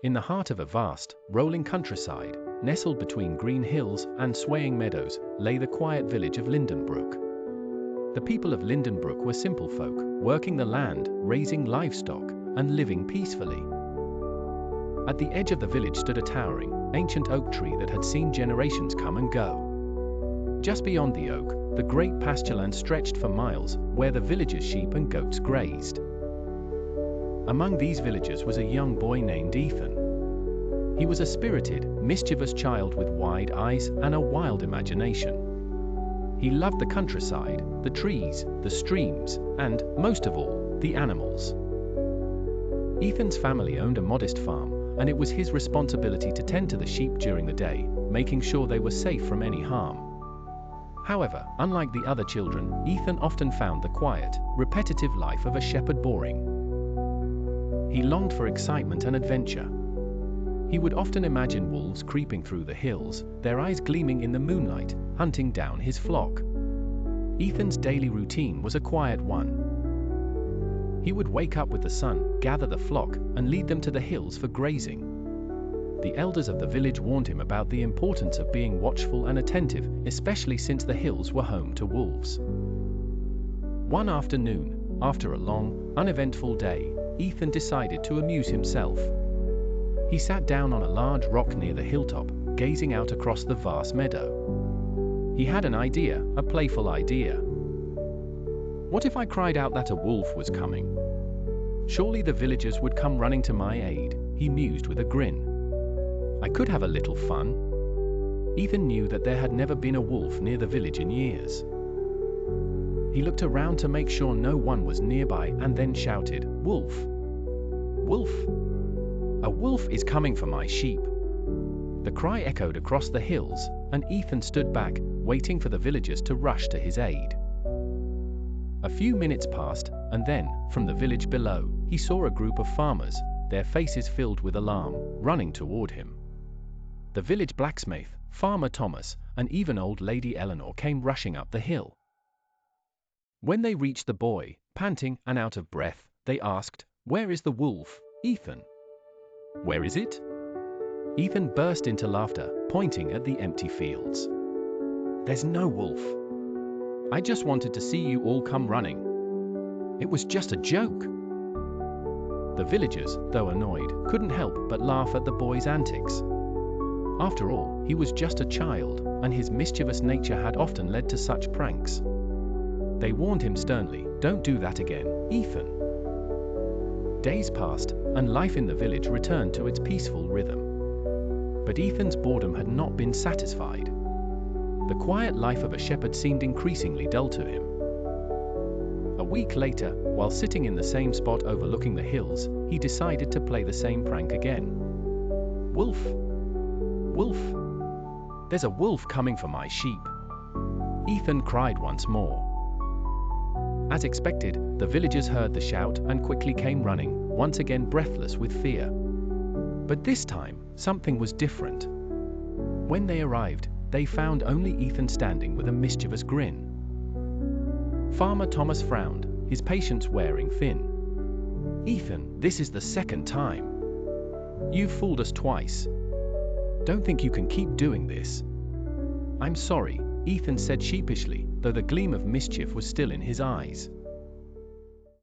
In the heart of a vast, rolling countryside, nestled between green hills and swaying meadows, lay the quiet village of Lindenbrook. The people of Lindenbrook were simple folk, working the land, raising livestock, and living peacefully. At the edge of the village stood a towering, ancient oak tree that had seen generations come and go. Just beyond the oak, the great pastureland stretched for miles, where the villagers' sheep and goats grazed. Among these villagers was a young boy named Ethan. He was a spirited, mischievous child with wide eyes and a wild imagination. He loved the countryside, the trees, the streams, and, most of all, the animals. Ethan's family owned a modest farm, and it was his responsibility to tend to the sheep during the day, making sure they were safe from any harm. However, unlike the other children, Ethan often found the quiet, repetitive life of a shepherd boring. He longed for excitement and adventure. He would often imagine wolves creeping through the hills, their eyes gleaming in the moonlight, hunting down his flock. Ethan's daily routine was a quiet one. He would wake up with the sun, gather the flock, and lead them to the hills for grazing. The elders of the village warned him about the importance of being watchful and attentive, especially since the hills were home to wolves. One afternoon, after a long, uneventful day, Ethan decided to amuse himself. He sat down on a large rock near the hilltop, gazing out across the vast meadow. He had an idea, a playful idea. What if I cried out that a wolf was coming? Surely the villagers would come running to my aid, he mused with a grin. I could have a little fun. Ethan knew that there had never been a wolf near the village in years. He looked around to make sure no one was nearby and then shouted, "Wolf! Wolf! A wolf is coming for my sheep!" The cry echoed across the hills, and Ethan stood back, waiting for the villagers to rush to his aid. A few minutes passed, and then, from the village below, he saw a group of farmers, their faces filled with alarm, running toward him. The village blacksmith, Farmer Thomas, and even old Lady Eleanor came rushing up the hill. When they reached the boy, panting and out of breath, they asked, "Where is the wolf, Ethan?" "Where is it?" Ethan burst into laughter, pointing at the empty fields. "There's no wolf. I just wanted to see you all come running. It was just a joke." The villagers, though annoyed, couldn't help but laugh at the boy's antics. After all, he was just a child, and his mischievous nature had often led to such pranks. They warned him sternly, "Don't do that again, Ethan." Days passed, and life in the village returned to its peaceful rhythm. But Ethan's boredom had not been satisfied. The quiet life of a shepherd seemed increasingly dull to him. A week later, while sitting in the same spot overlooking the hills, he decided to play the same prank again. "Wolf! Wolf! There's a wolf coming for my sheep!" Ethan cried once more. As expected, the villagers heard the shout and quickly came running, once again breathless with fear. But this time, something was different. When they arrived, they found only Ethan standing with a mischievous grin. Farmer Thomas frowned, his patience wearing thin. "Ethan, this is the second time. You've fooled us twice. Don't think you can keep doing this." "I'm sorry," Ethan said sheepishly, though the gleam of mischief was still in his eyes.